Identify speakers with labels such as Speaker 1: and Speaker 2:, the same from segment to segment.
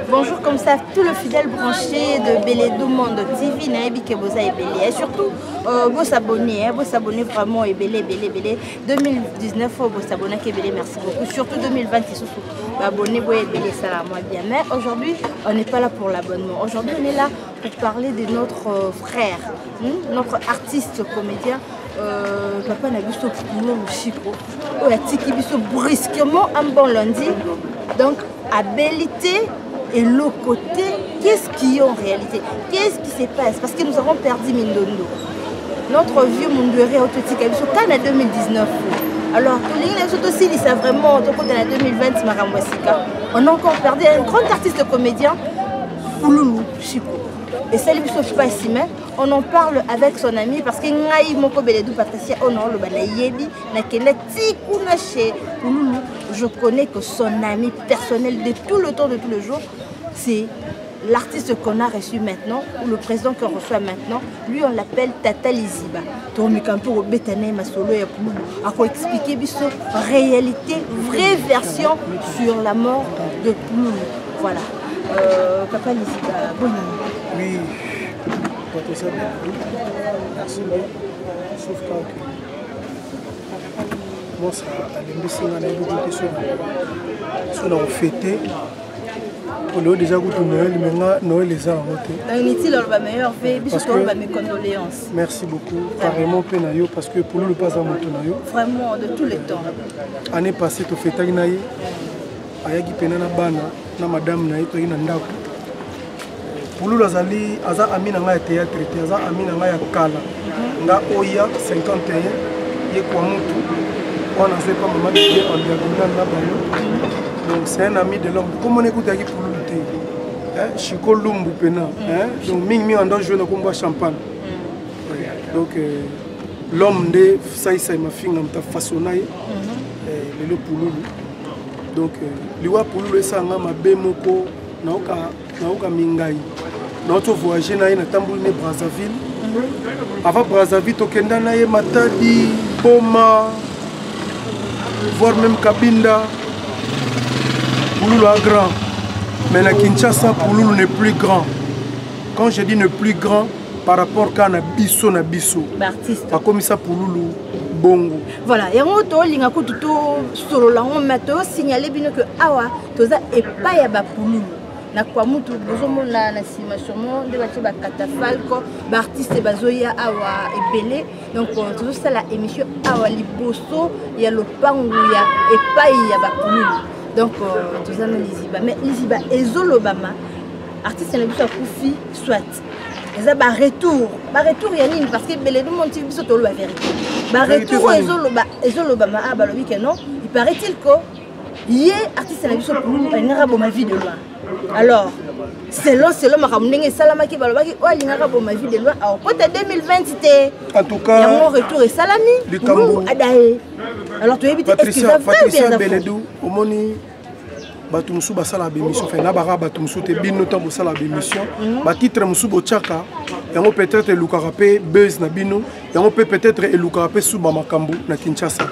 Speaker 1: Bonjour, comme ça, tout le fidèle branché de Beledou Monde TV, Naebi Keboza et Belé. Et surtout, vous s'abonnez vraiment et Belé. 2019, vous s'abonnez et Belé, merci beaucoup. Surtout 2020, abonnez vous et Belé, ça va moins bien. Mais aujourd'hui, on n'est pas là pour l'abonnement. Aujourd'hui, on est là pour parler de notre frère, notre artiste comédien. Papa n'a vu ce boulot au Chico. Il a dit brusquement un bon lundi. Donc, habilité. Et l'autre côté, qu'est-ce qu'il y a en réalité? Qu'est-ce qui se passe? Parce que nous avons perdu Mindondo. Notre vieux Mundouéré autotique a vu en 2019. Alors, aussi, il sait vraiment, en 2020, on a encore perdu un grand artiste comédien, Pouloulou Chico. Et ça, lui, sauf pas ici, mais on en parle avec son ami parce que je connais que son ami personnel de tout le temps, de tous les jours, c'est l'artiste qu'on a reçu maintenant, ou le président qu'on reçoit maintenant. Lui, on l'appelle Tata Liziba. Donc, on va expliquer la réalité, vraie version sur la mort de Pouloulou. Voilà. Papa Liziba, bonne nuit.
Speaker 2: Oui, pour ça, merci. Sauf quand moi, ça a été sur la fêté. Pour le déjà goût Noël, maintenant Noël les a
Speaker 1: condoléances.
Speaker 2: Merci beaucoup. Carrément Penayo parce que pour le pas à Motonayo.
Speaker 1: Vraiment de tous les temps.
Speaker 2: Année passée, tu fais Taïnaï. Ayagi Penana Bana, na madame Naï, tu es Nandako. Pour le Lazali, Aza Amina Naya théâtre, Aza Amina Naya Kala. Nga Oya 51, Yekwamutu. On n'a pas maman qui est en diagonale là-bas. Donc c'est un ami de l'homme. Comment on écoute avec pour lutter? Chico Lumbu Pena. Donc Ming en doit jouer dans le combat champagne. Donc l'homme de Saïsa m'a fait un façonné. Le Pouloulou. Donc l'Iwa Pouloulou ça m'a bémoko naoka mingai. Notre voyage na Tambourine Brazzaville. Avant Brazzaville, Tokenda na Matadi, Boma, voire même Kabinda. Pouloulou est grand. Mais à Kinshasa, Pouloulou n'est plus grand. Quand je dis ne plus grand, par rapport à Nabiso, pas comme ça Pouloulou, bongo.
Speaker 1: Voilà, et on a sur la on signalé que Awa, toza et pas yaba Pouloulou. Na kwa mutu bozomo na sima sûrement de batie ba katafalko ba artiste bazoya awa ebele. Donc toujours ça la émission Awa liboso ya lopangu ya epai ya ba Pouloulou. Donc tout ça Liziba, mais Liziba ezolobama artiste na biso akufi soit eza ba retour ya nini parce que Beledou Monde TV biso tolo ba vérité ba retour ezolobama ah balobi que non il paraît-il que yé artiste na biso Pouloulou ngara bo ma vie de loin. Alors selon ma ramnenge salamaki balobaki o lingara bo ma vie de loin au côté 2020 c'était
Speaker 2: en tout cas
Speaker 1: mon retour et salami Pouloulou adaé. Alors tu évites
Speaker 2: Patricia Beledou omoni batu musu basala bémission fait na bara batu musu te bino temps basala bémission ba titre musu bochaka yango peut-être lukarapé buzz na bino yango peut-être elukarapé suba makambu na Kinshasa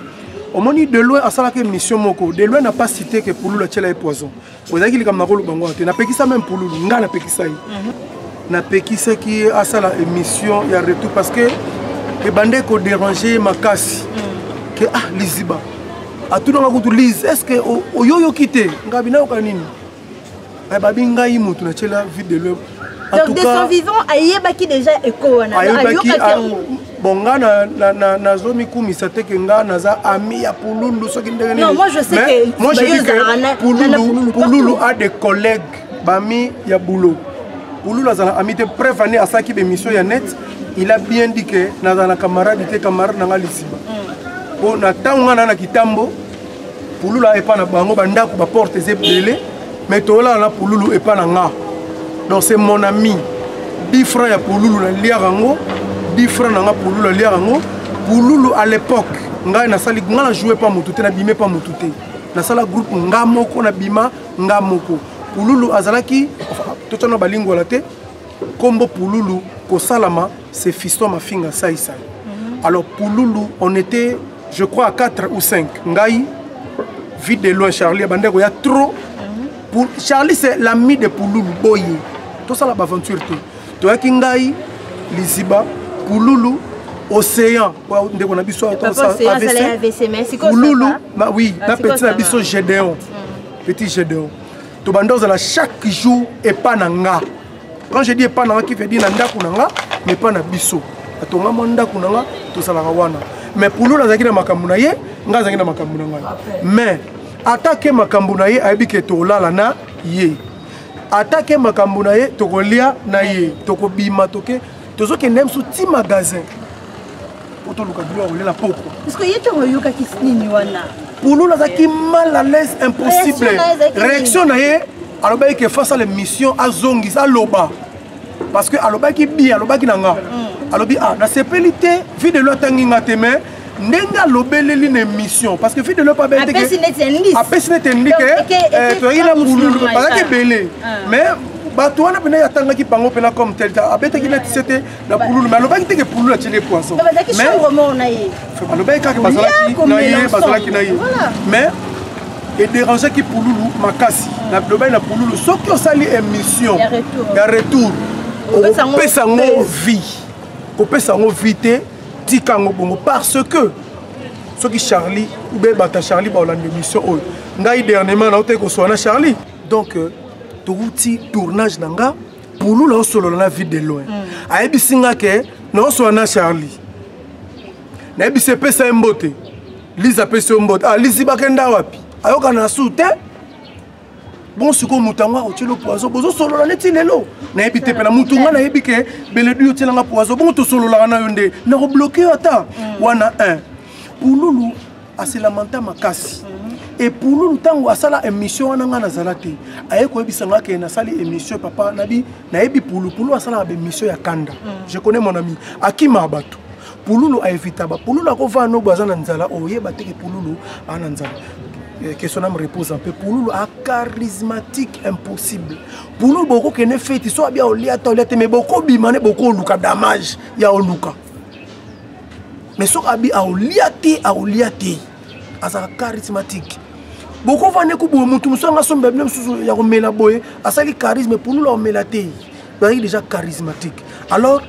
Speaker 2: omoni de loin asala que mission moko de loin n'a pas cité que Pouloulou la tchela est poison ozaki likam na rolo bango te na pekisa même Pouloulou nga na pekisa yi na pekisa qui asala émission ya retour parce que e bande ko déranger makasi que ah Liziba a tout le monde lise est-ce que oyoyo quitté ngabina okanini ay babi ngai mutu na tchela vie de l'homme en tout cas de son
Speaker 1: vivant ayebaki déjà eko wana
Speaker 2: ayebaki bon nga na zomi kumisa te que nga naza ami ya Pouloulou soki ndenge
Speaker 1: non moi je sais que
Speaker 2: moi je dis que Pouloulou a des collègues bami ya boulot Pouloulou azana ami te prévané à ça qui émission ya net il a bien dit que nazana camarade te camarade nanga Liziba pour na tanga na kitambo Pouloulou est pas na bango bandako ba porte zebele mais tola na Pouloulou est pas na nga donc c'est mon ami 10 francs ya Pouloulou na liarango 10 francs na nga Pouloulou na liarango Pouloulou à l'époque nga na sali nga na jouer pas motuté na bimé pas motuté na sala groupe nga moko na bima nga moko Pouloulou azalaki totana balingo la te kombo Pouloulou ko salama c'est fiston ma finga saïsa alors Pouloulou on était je crois à 4 ou 5 ngai vite de loin Charlie bandeko ya trop Charlie c'est l'ami de Pouloulou boye tout ça la aventure to kingai Liziba Pouloulou Océan ndeko na biso Pouloulou oui na petit na biso Gédéon petit Gédéon to bandoza la chaque jour et pas nanga quand je dis pas nanga qui veut dire na ndako nanga mais pas na biso atonga mo ndako nanga to sala wana mais Pouloulou azaki na makambu na ye nga azaki na makambu na ngai mais attaquer makambu na ye ayebi ke to lala na ye attaquer makambu na ye to kolia na ye to kobima toke tozo ke nem sous ti magasin pour le cadre de la poko
Speaker 1: parce que yete ngoyoka kisnini wana
Speaker 2: Pouloulou azaki mal à l'aise impossible réaction na ye aloba ke face à l'émission azongi za loba parce que aloba ki bi aloba ki nanga alobi na sepelité vie de l'otangi ngateme nenga lobeleli une émission parce que vie de l'op abete ke apesi netendike to ina Pouloulou pas que belé mais bato wana pena yatanga ki bango pena comme tel abete ki net c'était na Pouloulou mais aloba ki te ke Pouloulou a télé poisson
Speaker 1: mais roman na ye
Speaker 2: aloba ka ke basala ki na ye mais et déranger qui Pouloulou makasi na loba na Pouloulou soki osali émission ya retour opesa ngo vie opesa ngo vite tikango bongo parce que soki Charlie ou bien bata Charlie ba olande émission oyo ngai dernièrement na ote ko soana Charlie donc touti tournage nanga Pouloulou solo na vie de loin ayebi singa ke no soana Charlie na yebi se pesa mbote Liza pesa mbote Liziba kenda wapi ayoka na soute bon siko mutangwa otilo poison bozo solo la neti lelo na yebi te pena mutunga na yebi ke beledu otilanga poison bon to solo la na yonde na ko bloquer ata wana un Pouloulou asilamanta makasi et Pouloulou tango asala émission wana nga nazalate ayeko yebisanga ke na sali émission papa nabi na yebi Pouloulou asala ba émission ya kanda je connais mon ami Akima Abatu Pouloulou a évité ba Pouloulou akova no bazana nzala oyeba te ke Pouloulou ana nzala question me repose un peu Pouloulou a charismatique impossible Pouloulou beaucoup qui ne fait il soit bien au liata mais beaucoup bimane beaucoup luka damage ya oluka mais so abi a oliate asa charismatique beaucoup va ne ko bo mutu musanga sombe même sous ya ko mela boye asali charisme Pouloulou o melate il est déjà charismatique alors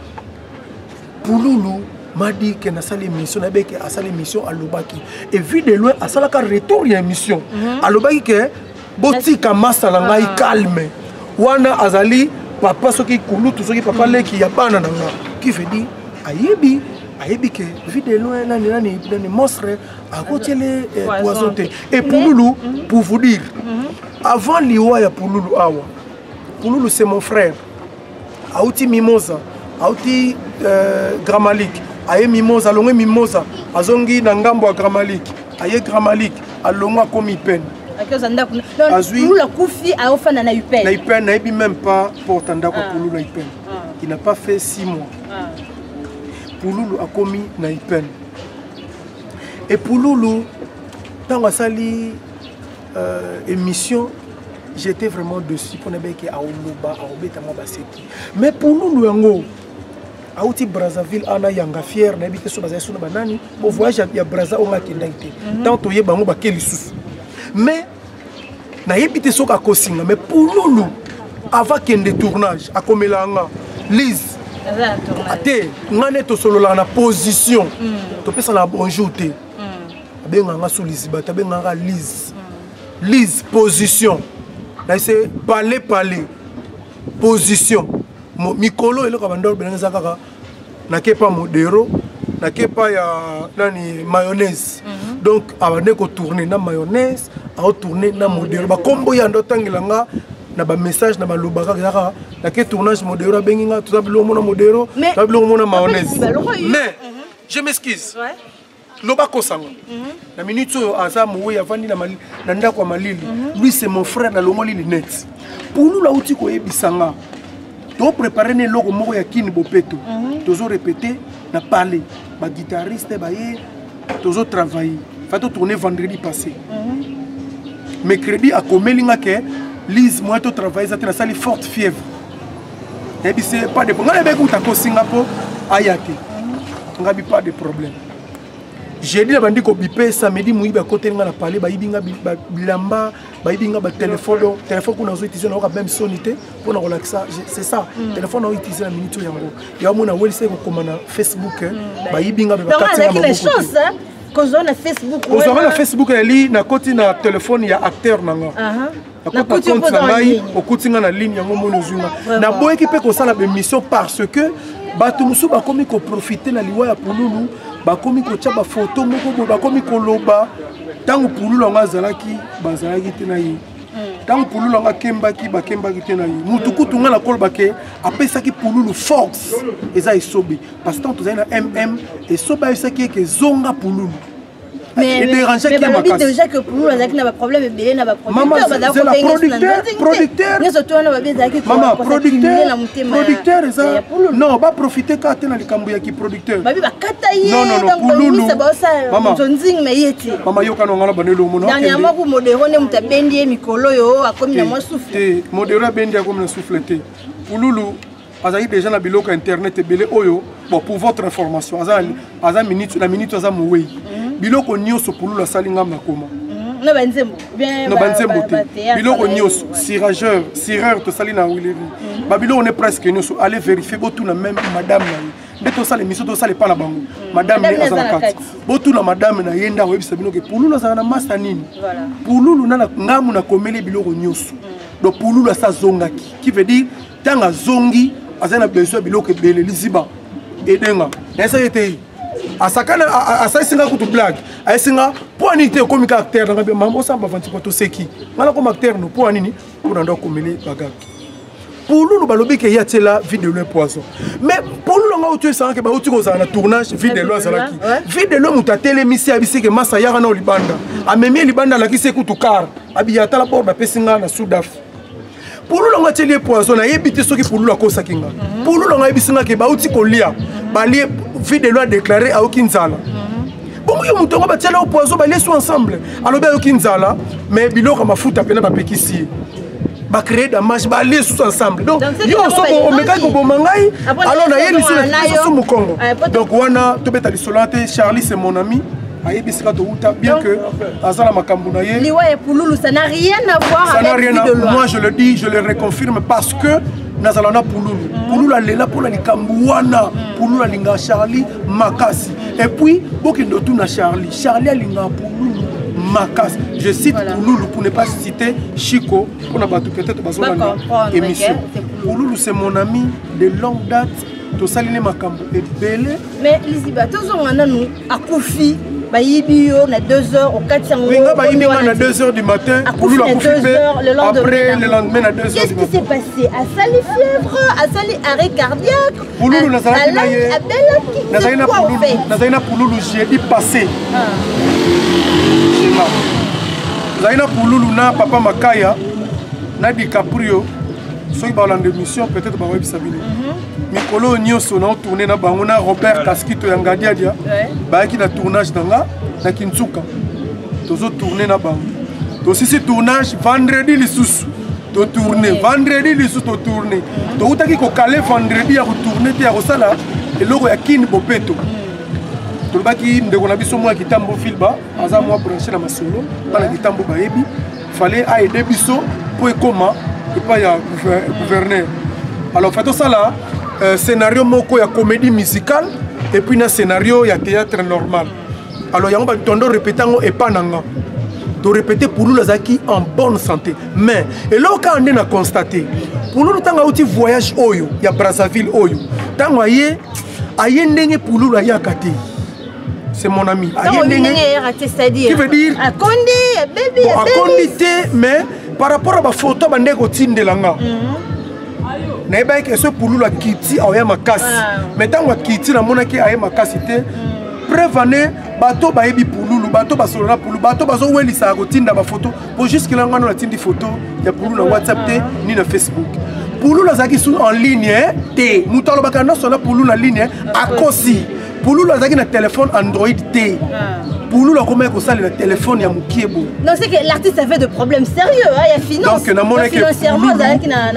Speaker 2: Pouloulou m'a dit que na sali émission na beke asali émission à Lobaki et vu de loin asala ka retour ya émission à Lobaki que botika masala ngai calme wana azali papa soki kulutu soki papa leki ya bana nanga qui veut dire ayebi que vu de loin nani monstre à côté les poisons et Pouloulou pour vous dire avant liwa ya Pouloulou awa Pouloulou c'est mon frère Aouti Mimosa Aouti Gramalik aye Mimosa alongwe Mimosa azongi na ngambo ya Gramalik aye Gramalik alongwa comme Ipen
Speaker 1: Pouloulou la koufi a ofana na Ipen
Speaker 2: na Ipen na yebi même pas porte ndako Pouloulou na Ipen il n'a pas fait 6 mois Pouloulou a commis na Ipen et Pouloulou tant asali émission j'étais vraiment dessus pour ne pas que aoloba aobeta mo baseki mais Pouloulou yango Aouti Brazzaville ana yanga fier na bité so bazay suna banani bo voyage ya Brazza onga kindangte tant to yeba ngo bakeli susu mais na yebité so ka kosinga mais Pouloulou avant kende tournage akomelanga Liz ate ngane to solo la na position to pesa na bonjour te benga nga sous Liziba ta benga nga Liz position là c'est parler position mikolo eloko bandolo benanga kaka nakepa modero nakepa ya nani mayonnaise donc abande ko tourner na mayonnaise a tourner na modero ba kombo ya ndo tangilanga na ba message na ba lobaka kaka na ke tournage modero benginga tout ça bilo mona modero tout bilo mona mayonnaise mais je m'excuse lobako sanga na minute oyo aza mowe avandi na ndako ya malili lui c'est mon frère na longoli net Pouloulou la uti ko yebisanga to préparer ne logo moko ya kini bopeto tozo répéter na parler ba guitariste ba ye tozo travailler fa to tourner vendredi passé mercredi a komelinga ke Lise moi to travailler ça na sali forte fièvre et puis c'est pas de problème ngale be kuta ko Singapour ayate ngabi pas de problème jeudi na bandi ko bipé samedi muiba côté nga na parler ba yibinga bilamba ba yibinga ba téléphone kuna zo utiliser na même sonité pour na relaxa c'est ça téléphone na utiliser na minute yango ya mona welse ko komana Facebook ba yibinga ba katinga ba
Speaker 1: ko zona Facebook
Speaker 2: ko zona Facebook ali na koti na téléphone ya acteur nanga na koti compte na mai okutinga na ligne yango mona zunga na boyeki pe ko sala émission parce que bato musu ba komi ko profiter na liwa ya Pululu bakomi ko tcha ba photo moko bakomi ko loba tangu Pululu nga zalaki bazalaki te na yi tangu Pululu nga kembaki te na yi mutukutu nga na kolba ke apesaki Pululu force eza isobe parce que tant tozali na et soba esaki ke zonga Pululu
Speaker 1: mais déjà que Pululu azaki na ba problème ebele na ba producteur
Speaker 2: maman producteur eza non ba profiter ka te na likambo ya ki producteur non Pululu maman maman yo kana ngala banelo mona
Speaker 1: dernièrement ko modéro ne mutabendi mikolo yo akomi na moi souffle
Speaker 2: modéro bendi akomi na souffle te Pululu azali déjà na biloko internet ebele oyo bon pour votre information aza minute la minute aza moué biloko nyonso Pululu asalinga makoma
Speaker 1: no banzembo
Speaker 2: te biloko nyonso sireur to sali na wileri ba biloko ne presque nyonso aller vérifier botu na même madame na ye nde to sala émission to sala pa na bango madame ne azala kati botu na madame na yenda webisa biloko Pululu azala na master nini Pululu na ngamu na komeli biloko nyonso do Pululu asa zongaki qui veut dire tanga zongi azana besoin biloko ebele liziba edenga esa yete asakana asasinga kutu blague asinga pour nité comme acteur dans be mambo samba vanti poto seki mala comme acteur no pour nini pour ndo komeli bagaki Pululu balobi ke yatela vidéo le poison mais Pululu nga otu esanga ke ba otu ko na tournage vidéo azalaki vidéo mutatele misi abisi ke masa yaka na libanda amemi libanda la kise kutu car abiyata la borba pesinga na Sudaf Pululu nga teli poison na yebite soki Pululu akosa kinga Pululu nga yebisinga ke ba uti kolia bali vidéo a déclaré à Okinzala bon yo mutonga ba tela poison ba les ensemble alors ba Okinzala mais biloko mafuta pena ba pekisi ba créer damage ba les sous ensemble donc yo so on meka ko bomangai alors na yeli sous mu Congo donc wana to beta lisolante Charlie c'est mon ami ayebisika to uta bien que azala makambu na ye
Speaker 1: liwa et Pululu ça n'a rien à voir avec
Speaker 2: moi je le dis je le reconfirme parce que nazalana Pululu alela pour la likambu wana Pululu alinga Charlie makasi et puis bokindo tu na Charlie alinga Pululu makasi je cite Pululu pour ne pas citer Chico pour na batu peut-être bazolanda émission Pululu c'est mon ami de longue date to saline makambu et belé
Speaker 1: mais Liziba tozongana nous akufi Baïbio na 2h au 400 euros.
Speaker 2: Oui, Baïbio na 2h du matin. Pululu a couffé après le lendemain à 2h du matin.
Speaker 1: Qu'est-ce qui s'est passé? A sali fièvre, a sali arrêt cardiaque.
Speaker 2: Pululu Nazaina Pululu jeudi passé. Nazaina Pululu na papa Makaya na DiCaprio. Soki ba lande mission peut-être ba web sabine. Mikolo nyonso na tourner na bango na Robert Kaskito ya Ngadiadia ba ki na tournage danga na Kinsuka tozo tourner na bango to sisi tournage vendredi lisusu to tourner vendredi lisusu to tourner to utaki ko caler vendredi ya ko tourner te ya ko sala eloko ya Kin Bopeto to baki ndeko na biso mwa kitambo filba aza mwa branché na masolo bana kitambo baebi fallait aider biso pour ekoma et pas ya gouverneur alors fait ça là scénario moko ya comédie musicale et puis un scénario ya théâtre normal alors yango ba tondo répétango et pas nanga to répéter Pululu azaki en bonne santé mais et là quand on a constaté Pululu tanga outi voyage oyo ya Brazzaville oyo tango aye ndenge Pululu ayakati c'est mon ami aye ndenge
Speaker 1: c'est-à-dire
Speaker 2: qui veut dire
Speaker 1: akondi baby
Speaker 2: akondi mais par rapport à ba photo bande ko tindelanga Neba que ce Pululu a quitté à makasi mais tant que quitté na monaki a makasi te prévenez bateau baebi Pululu bateau basolona Pululu bateau bazo welisa ko tinda ba photo pour jusque là ngano la tindi photo ya Pululu na WhatsApp te ni na Facebook Pululu azaki en ligne te mutalo bakana sona Pululu na ligne akosi Pululu azaki na téléphone Android te Pouloulou a comment le téléphone ya mukiebo.
Speaker 1: Non, c'est que l'artiste avait de problèmes sérieux, il y a finance.
Speaker 2: Donc
Speaker 1: financièrement,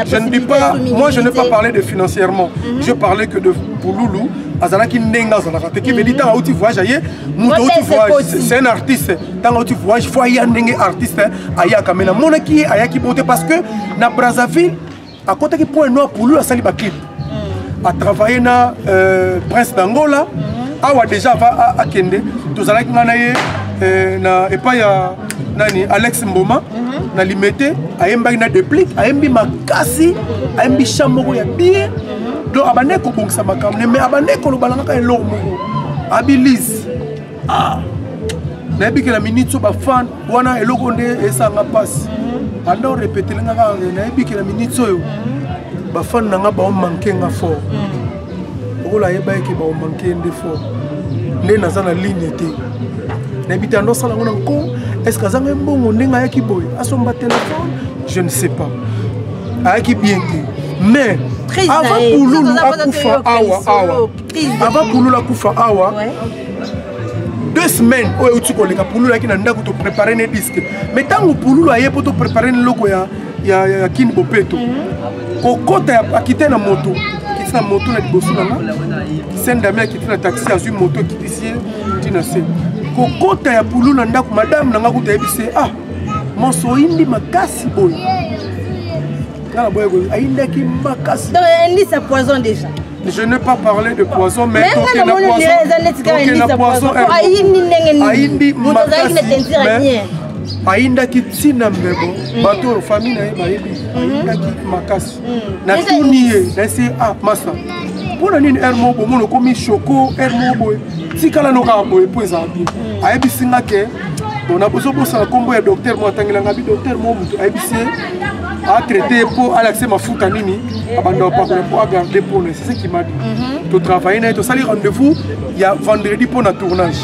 Speaker 2: je ne dis pas, moi je n'ai pas parlé de financièrement. Je parlais que de Pouloulou. Azalaki nenga azalaka te qui veut dire tant tu voyage aye muto tu voyage c'est un artiste tant tu voyage faut y ndenge artiste aya kamena mona ki aya ki beauté parce que na Brazzaville à côté qui point noir Pouloulou a sali ba clip a travaillé na Prince d'Angola awa déjà va à Kende tozalaki ngana ye na epa ya nani Alex Mboma na limité ayembaki na déplique ayembi makasi ayembi chamoko ya bien. Donc abandé ko bongisa makamne mais abandé ko lobalanga ka eloko moko abilis na bi que la minute so ba fan wana eloko nde esanga passe ando répéter nga na bi que la minute so yo ba fan nga ba manquer nga fort ola yeba ke ba manquer nde fort nde nazana ligne te na bi tando sala ngona ko est-ce que zanga mbongo ndenga yaki boy asomba téléphone je ne sais pas ayaki bien mais avant Pouloulou akufa awa avant Pouloulou akufa awa 2 semaines oyo uti koleka Pouloulou aki na ndako to préparer ne disque mais tango Pouloulou aye poto préparer loko ya Kin Bopeto kokota ya akite na moto kitina moto na liboso na senda me akite na taxi azui moto kitisi tina se kokota ya Pouloulou na ndako madame nanga kuta yebise monso indi makasi boy.
Speaker 1: Donc, c'est poison déjà.
Speaker 2: Je n'ai pas parlé de poison, mais
Speaker 1: poison Aïnda qui tina mbebo, bateau famille na yebi, aïnda qui makasi. Na tournier, na c'est massa. Pour nini hermo bo mono komi choco hermo boy. Tikala no ka boy po zabi. Ayebi singa ke on a besoin pour ça combo docteur moi tangela ngabi docteur mo mutu ayebisi a traité pour Alexé Mafuta nini abanda pas pour garder pour c'est ce qui m'a dit. Tu travailles na to sali rendez-vous il y a vendredi pour le tournage.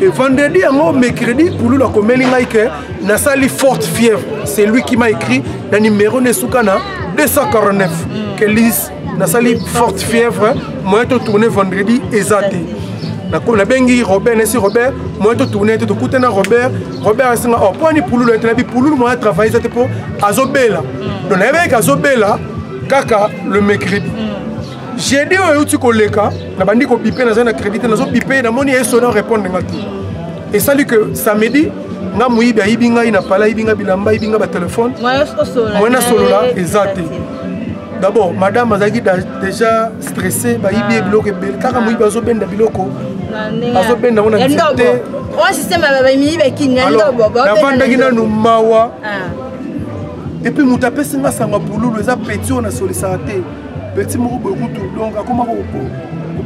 Speaker 1: Et vendredi à mercredi pour la comédie que na sali forte fièvre. C'est lui qui m'a écrit le numéro de Soukana 249 que lise na sali forte fièvre moi to tourner vendredi exact. Na bengi Robert nesi Robert moi to tourner to coûter na Robert asinga oh pour ni Pouloulou et Pouloulou moi travailler ça pour azobela donc avec azobela kaka le mercredi j'ai dit au tu koleka na bandi ko biper na zone crédit na zo biper na moni sonore répondre ngati et salut que samedi nga muibi ayibinga ina pala ibinga bilamba ibinga ba téléphone moi na solo là exact. D'abord, madame Azagi déjà stressée, bah il est bloqué. Car moi il va zo benda biloko. Azo benda on a dit. On système va mi ba kinga ndobo.
Speaker 2: Na vanda gina no mawa. Et puis mutape singa sanga Pouloulou za petit on a sollicité. Petit moko bokutu donc akoma ko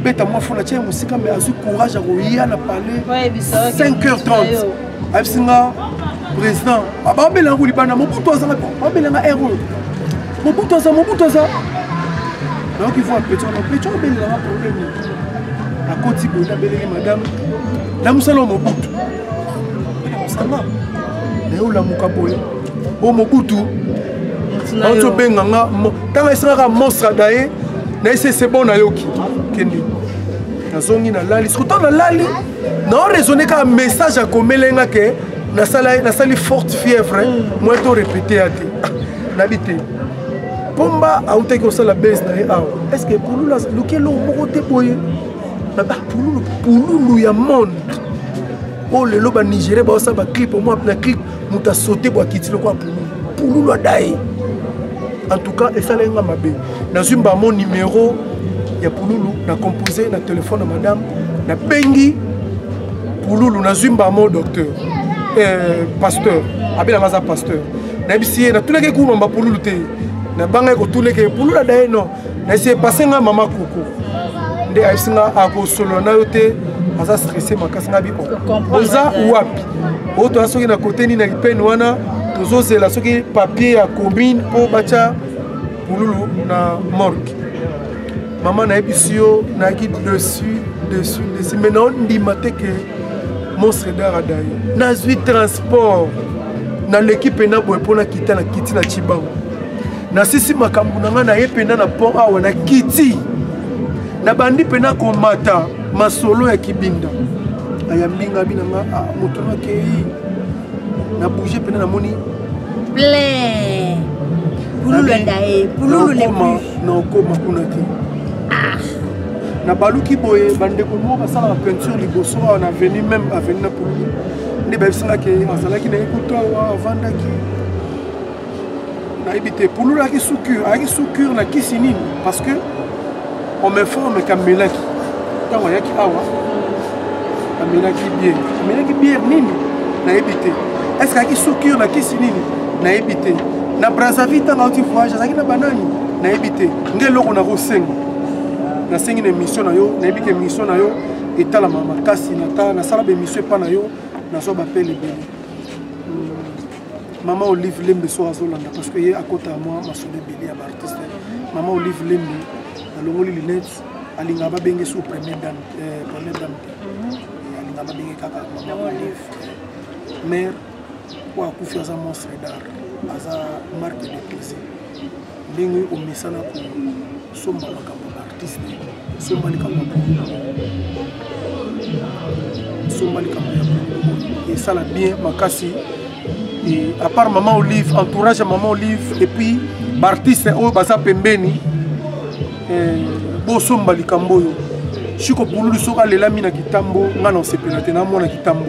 Speaker 2: beta moi fona tient musika mais azu courage à roya na parler. 5h30. Absinga président. Aba bela nguli bana mo buto za ba bela nga héros. Mobuto ça. Donc il faut un petit problème. À côté de la belle madame, la musalo Mobutu. Ça va. Mais où la mukaboye? Au Mobutu. On se benganga. Tant que ça monstre d'ailleurs, c'est bon à yoki. Kendi. Na zongi na lali. Surtout na lali. Non raisonner qu'un message à komelenga que na sali forte fièvre. Moi to répéter à ti. N'habiter. Pomba a outé que ça la baisse na est-ce que Pouloulou la lokelo moko te boye na Pouloulou ya monde oh le loba Nigeria ba ça ba clip au moins na clip muta sauter bo akiti le quoi Pouloulou a dai en tout cas et ça lenga mabe na zumba mon numéro ya Pouloulou na composé na téléphone de madame na bengi Pouloulou na zumba mon docteur pasteur abela ngaza pasteur na bisi na tuleke ku mamba Pouloulou te na banga ko tuleke Pouloulou dai non na c'est passé nga mama koko nde aisinga ako solo na yote aza stressé makasi nga bi oza wapi oto asoki na côté ni na ipeni wana tozo la soki papier ya combine po bacha Pouloulou na morgue maman na ebisio na ki dessus maintenant ndima te que mon sédar adai na zui transport na l'équipe na boy pona kita na kiti na Chibango na sisi makambu na nga na ye pena na pont awa na kiti na bandi pena komata masolo ya Kibinda ayambinga binanga motono kei na bouger pena na moni
Speaker 1: plein pululu ndae pululu ne
Speaker 2: na okoma kuna te na baluki boye bandeko mo basala la peinture liboso na venu même avenue na pululu ndi babisanga ke azalaki na ekuto wa avandaki na ibite pululu aki sucure na kisi nini parce que on me forme kamelaki tango yaki awa kamelaki bière nini na ibite est-ce que aki sucure na kisi nini na ibite na Brazzaville tango uti voyage azaki na banani na ibite ngeloko na kosenga na sengi na émission na yo na ibike émission na yo etala mama kasi na sala be émission pa na yo na so bapele be Maman Olive Lembe so azolanda parce que ye akota moi masole beli ya artiste Maman Olive Lembe alongoli lunettes alinga ba benge sous première dame alinga ba benge kaka Maman Olive mère wa kufi aza monstre d'art aza marque de plaisir ndenge o misana ko somba makambo artiste somba likambo et ça la bien makasi. Et à part Maman Olive, entourage à Maman Olive, et puis l'artiste au Baza Pembeni, Bosomba Likamboyo. Chiko Poulou Soka le lamina Kitambo, non c'est pélaté, non mon Kitambo,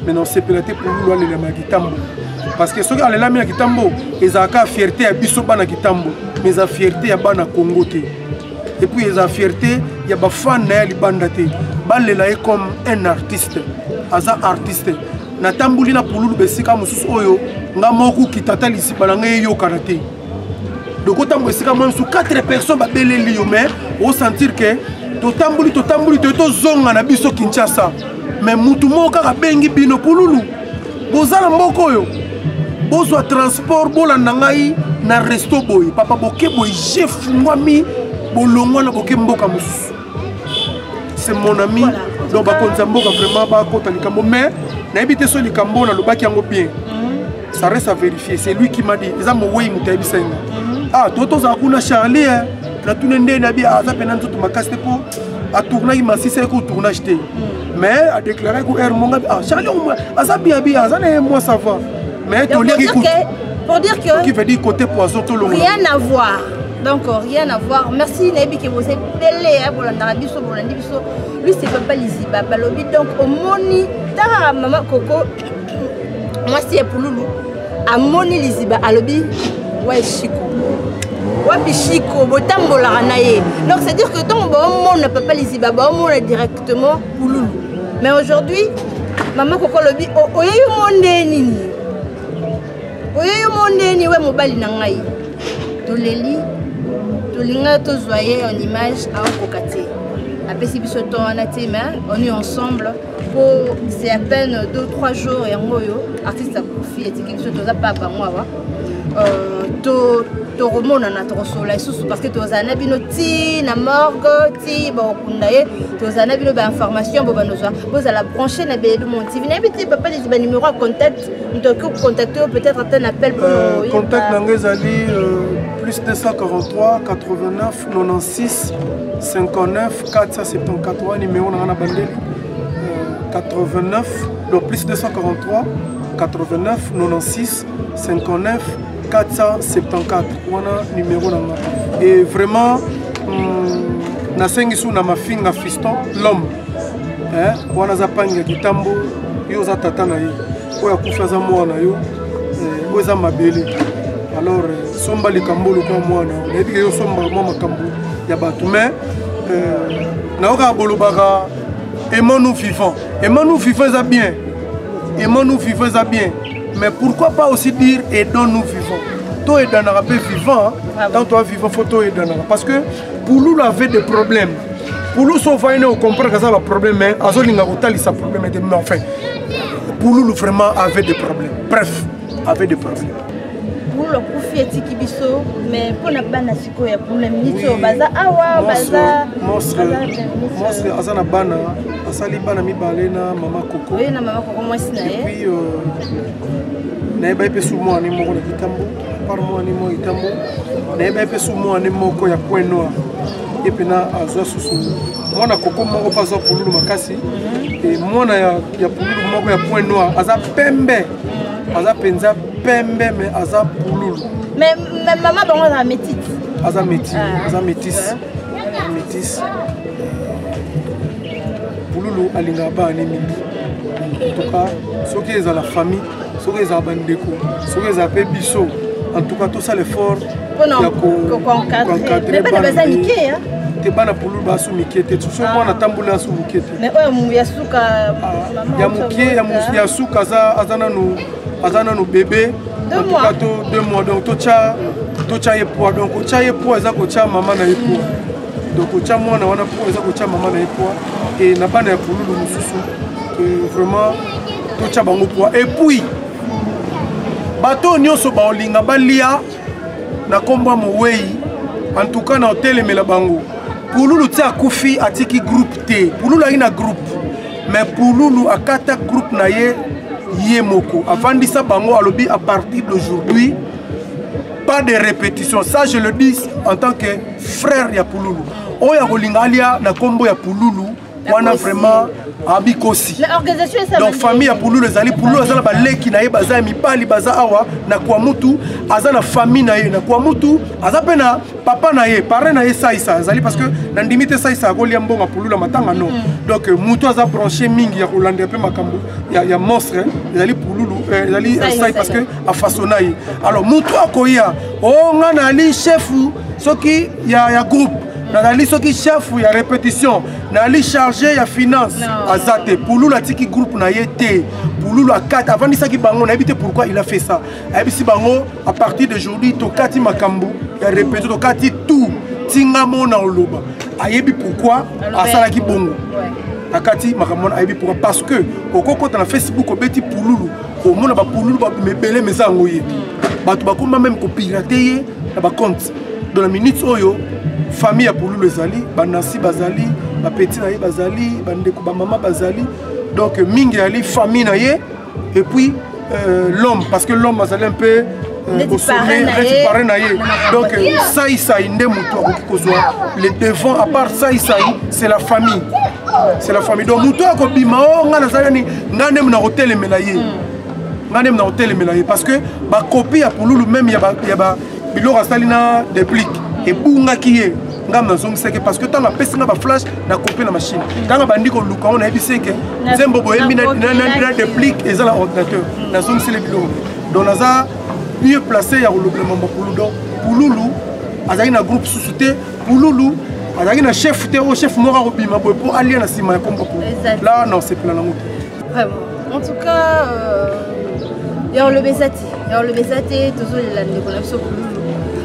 Speaker 2: mais non c'est pélaté Poulou le lamina Kitambo. Parce que ceux qui ont le lamina Kitambo, ils ont fierté à Bissobana Kitambo, mais ils ont fierté à Bana Congo. Et puis ils ont fierté, il y a des fans de Bandate. Balela est comme un artiste, Aza artiste. Na tambuli na pululu besika mususu oyo nga moku kitata lisi balanga yo karate donc otambo esika mo su 4 personnes ba beleli yo mais o sentir que to tambuli to zonga na biso Kinshasa mais mutu moka ka bengi bino pululu bozala mboko oyo bozwa transport bolanda ngai na resto boy papa boke boy chef ngwami bolongwa na boke mboka mususu c'est mon ami voilà, donc ba konza mboka vraiment ba kota likambo mais na ebité so likambo na lobaki yango bien ça reste à vérifier c'est lui qui m'a dit eza mo wey mutayebi senga ah toto za kuna Charlie na tunende na bi aza pena ntutu makaste po a tourner ma si c'est ko tournage té mais a déclaré ko er monga ah Charlie aza bien aza na moi ça va mais to lire
Speaker 1: pour dire que
Speaker 2: qui veut dire côté poisson tout le monde
Speaker 1: rien à voir. Donc rien à voir. Merci Nabi que vous êtes belé hein bolanda biso bolandi biso. Lui c'est papa Liziba balobi donc au moni ta maman Coco. Moi c'est Pouloulou. A moni Liziba alobi ouais Chico. Ouais Chico botambola naye. Donc c'est dire que tant bon mon papa Liziba bon directement Pouloulou. Mais aujourd'hui maman Coco lobi oyeyo monde nini. Oyeyo monde ni ouais mobali na ngai. Toleli Tolinga tozoyer en image à Okokate. Après si biso to anatema, on est ensemble pour c'est à peine 2-3 jours et ngoyo artiste a confié et quelque chose toza papa moi to remona na trosola isusu parce que tozana bino ti na morgue ti ba kundaye tozana bino ba information bo banozwa boza la brancher na Beledo Monde TV na biti papa les ba numéro à contact on te contacter peut-être un appel pour
Speaker 2: contact nangezali plus 243 89 96 59 474 numéro na bandeli 89 donc plus 243 89 96 59 474 wana numéro nanga et vraiment na sengi sou na mafinga fiston l'homme wana za panga kitambo yo za tata na ye oya kufa za mwana yo oza mabele alors somba likambo kwa mwana na ebi yo somba mwa makambo ya batu mais na oka bolobaka aimons-nous vivants ça bien aimons-nous vivants ça bien. Mais pourquoi pas aussi dire aidons-nous vivants. Toi et Danara vivant, tant toi vivant, faut toi et Danara. Parce que Poulou avait des problèmes. Poulou sont venus au comprendre que ça a un problème, mais Azolinga Otali ça problème mais enfin Poulou vraiment avait des problèmes. Bref, avait des problèmes.
Speaker 1: Pour le profit et Tikibiso, mais pour la bana siko ya problème nito baza awa baza
Speaker 2: monstre azana bana asali bana mibalena mama Coco.
Speaker 1: Oui na mama Coco moi sinaye.
Speaker 2: Et puis na eba pe sous moi ni moko na kitambo par moi ni mo itambo na eba pe sous moi ni moko ya point noir et pena aza susu mwana koko moko pa aza pululu makasi et mwana ya pululu moko ya point noir aza pembe aza penza pembe mais aza pululu
Speaker 1: mais maman bango aza métis
Speaker 2: aza métis aza métis métis pululu alinga ba ne mingi en tout cas soki ezala famille soki ezala bandeko soki ezala pe biso en tout cas tout ça l'effort ya
Speaker 1: koencadrer bana baza mike
Speaker 2: te bana pululu basu mike te so mwana tambula asu mike te
Speaker 1: mais oyo ya suka
Speaker 2: ya muke ya suka aza nanu bébé en tout cas to 2 mois donc tocha ye poids donc ocha ye poids eza kocha mama na ye poids donc ocha mwana wana poids eza kocha mama na ye poids et na bana ya pululu mosusu vraiment tocha bango poids et puis bato nyonso baolinga balia na komba mowei en tout cas na hotelemela bango pululu ti akufi atiki groupe te pululu ayi na groupe mais pululu akata groupe na ye ye moko avandisa bango alobi à partir d'aujourd'hui pas de répétition ça je le dis en tant que frère ya pululu oyo akolinga alia na kombo ya pululu wana vraiment abikosi donc famille ya pululu ezali pululu aza na baleki na ye baza ya mibali baza awa na kwa mutu aza na famille na ye na kwa mutu aza pe na papa na ye parrain na ye saisa ezali parce que na ndimi te saisa akolia mbongo pululu matanga non donc mutu aza branché mingi ya kolanda pe makambo ya monstre ezali pululu ezali sai parce que afasona ye alors mutu akoya o nga na ali chef soki ya groupe nazali soki chef ya répétition nali chargé ya finance azate pululu atiki groupe na ye te pululu akata avandisaki bango nayebi te pourquoi il a fait ça ayebisi bango à partir d'aujourd'hui tokati makambo ya répétition tokati tout tinga mona oloba ayebi pourquoi asalaki bongo akati makambo ayebi pourquoi parce que okokota na Facebook obeti pululu omona ba pululu ba mebele mezango ye bato bakoma même kopirater ye na ba compte dans la minute oyo famille ya pululu ezali banasi bazali bapeti na ye bazali bandeko bamama bazali donc mingi ali famille na ye et puis l'homme parce que l'homme azali un peu au sommet parrain na ye donc saïsaï nde mutu akoki kozwa le devant à part saïsaï c'est la famille donc mutu akobima o nga nazali nani nga ndemu na kotelemela ye nga ndemu na kotelemela ye parce que bakopi ya pululu même ya biloko asali na déplique ebungaki ye ngam nazongiseke parce que tanga pesi nga ba flash na copie na machine tanga bandi ko luka on ayebiseke nzembo boyembi na déplique eza na ordinateur nazongisele biloko donc naza mieux placé ya kolobela pululu donc pululu azali na groupe susu te pululu azali na chef te o chef moko akobima boye po alia na nsima ya kombo pululu là non c'est plan nango
Speaker 1: vraiment en tout cas ya olobesa te tozolela ndeko na biso pululu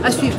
Speaker 1: à suivre